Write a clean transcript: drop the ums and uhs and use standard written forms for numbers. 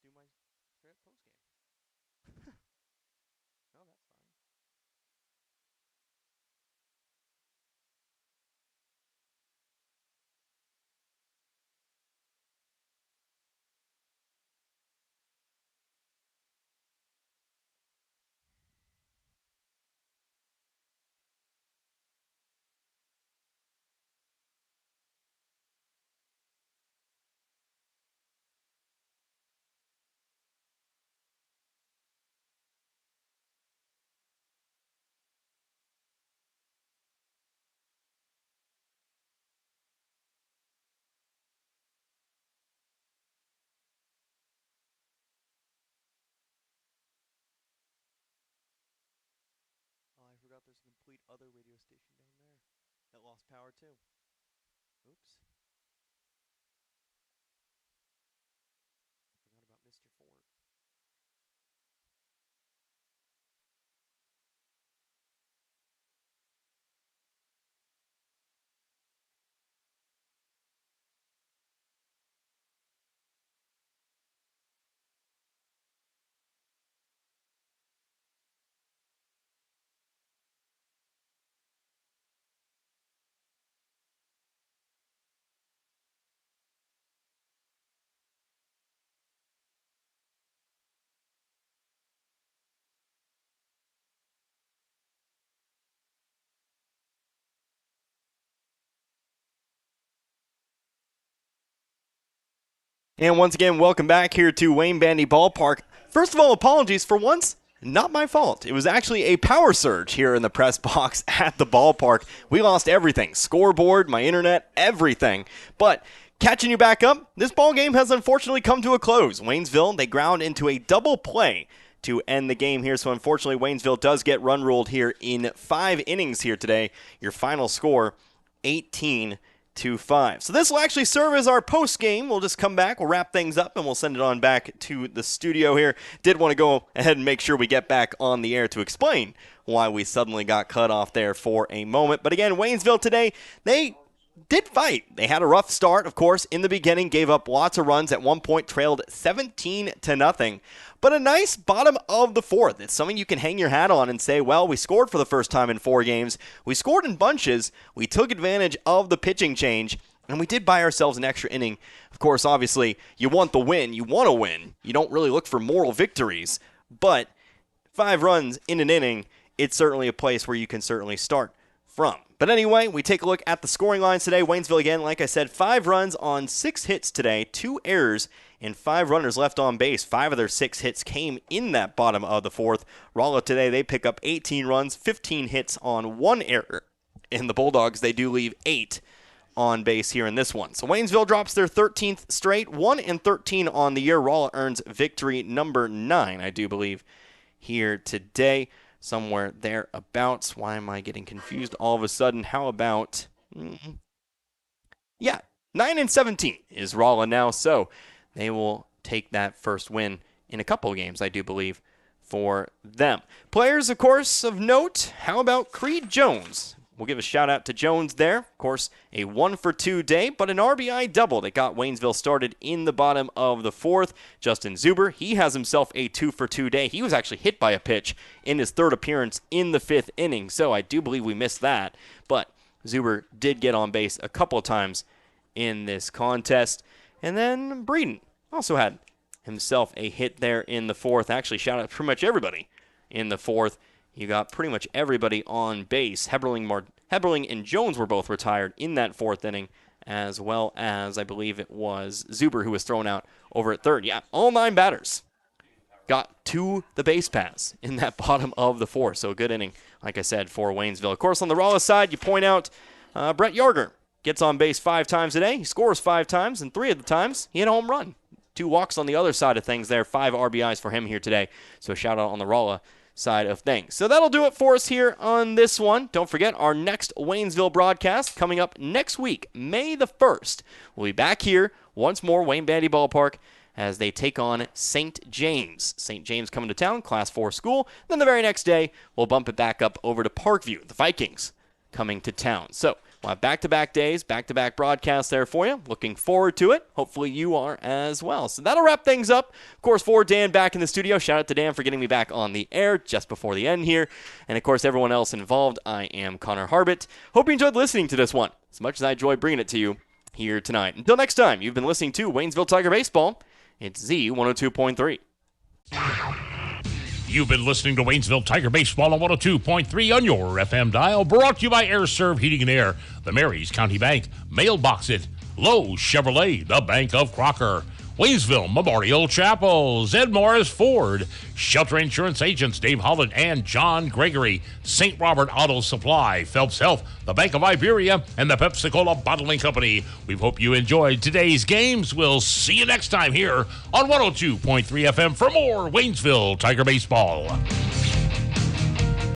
do my straight post game. No, that's fine. Oh, I forgot there's a complete other radio station down there that lost power too. Oops. I forgot about Mr. Fort. And once again, welcome back here to Wayne Bandy Ballpark. First of all, apologies for once. Not my fault. It was actually a power surge here in the press box at the ballpark. We lost everything. Scoreboard, my internet, everything. But catching you back up, this ball game has unfortunately come to a close. Waynesville, they ground into a double play to end the game here. So unfortunately, Waynesville does get run ruled here in 5 innings here today. Your final score, 18-5. So this will actually serve as our post game. We'll just come back, we'll wrap things up, and we'll send it on back to the studio here. Did want to go ahead and make sure we get back on the air to explain why we suddenly got cut off there for a moment. But again, Waynesville today, they did fight. They had a rough start, of course, in the beginning, gave up lots of runs, at one point trailed 17-0. But a nice bottom of the fourth. It's something you can hang your hat on and say, well, we scored for the first time in 4 games. We scored in bunches. We took advantage of the pitching change, and we did buy ourselves an extra inning. Of course, obviously, you want the win. You want to win. You don't really look for moral victories. But 5 runs in an inning, it's certainly a place where you can certainly start from. But anyway, we take a look at the scoring lines today. Waynesville, again, like I said, 5 runs on 6 hits today, 2 errors, and 5 runners left on base. 5 of their 6 hits came in that bottom of the fourth. Rolla today, they pick up 18 runs, 15 hits on 1 error. And the Bulldogs, they do leave 8 on base here in this one. So Waynesville drops their 13th straight, 1-13 on the year. Rolla earns victory number 9, I do believe, here today. Somewhere thereabouts. Why am I getting confused all of a sudden? How about, 9-17 is Rolla now. So they will take that first win in a couple of games, I do believe, for them. Players, of course, of note, how about Creed Jones? We'll give a shout out to Jones there. Of course, a 1-for-2 day, but an RBI double that got Waynesville started in the bottom of the fourth. Justin Zuber, he has himself a 2-for-2 day. He was actually hit by a pitch in his 3rd appearance in the 5th inning, so I do believe we missed that. But Zuber did get on base a couple of times in this contest. And then Breeden also had himself a hit there in the 4th. Actually, shout out to pretty much everybody in the 4th. You got pretty much everybody on base. Heberling and Jones were both retired in that 4th inning, as well as I believe it was Zuber who was thrown out over at 3rd. Yeah, all 9 batters got to the base paths in that bottom of the 4th. So a good inning, like I said, for Waynesville. Of course, on the Rolla side, you point out Brett Yarger gets on base 5 times today. He scores 5 times, and 3 of the times he had a home run. 2 walks on the other side of things there. 5 RBIs for him here today. So a shout out on the Rolla side of things. So that'll do it for us here on this one. Don't forget our next Waynesville broadcast coming up next week, May the 1st. We'll be back here once more, Wayne Bandy Ballpark, as they take on St. James. St. James coming to town, Class 4 school. Then the very next day, we'll bump it back up over to Parkview, the Vikings coming to town. So We'll have back-to-back days, back-to-back broadcasts there for you. Looking forward to it. Hopefully you are as well. So that'll wrap things up. Of course, for Dan back in the studio, shout out to Dan for getting me back on the air just before the end here. And, of course, everyone else involved, I am Connor Harbit. Hope you enjoyed listening to this one as much as I enjoyed bringing it to you here tonight. Until next time, you've been listening to Waynesville Tiger Baseball. It's Z102.3. You've been listening to Waynesville Tiger Baseball on 102.3 on your FM dial. Brought to you by Air Serv Heating and Air, the Marys County Bank, Mailbox It, Lowe's Chevrolet, the Bank of Crocker, Waynesville Memorial Chapel, Zed Morris Ford, Shelter Insurance Agents Dave Holland and John Gregory, St. Robert Auto Supply, Phelps Health, the Bank of Iberia, and the Pepsi-Cola Bottling Company. We hope you enjoyed today's games. We'll see you next time here on 102.3 FM for more Waynesville Tiger Baseball.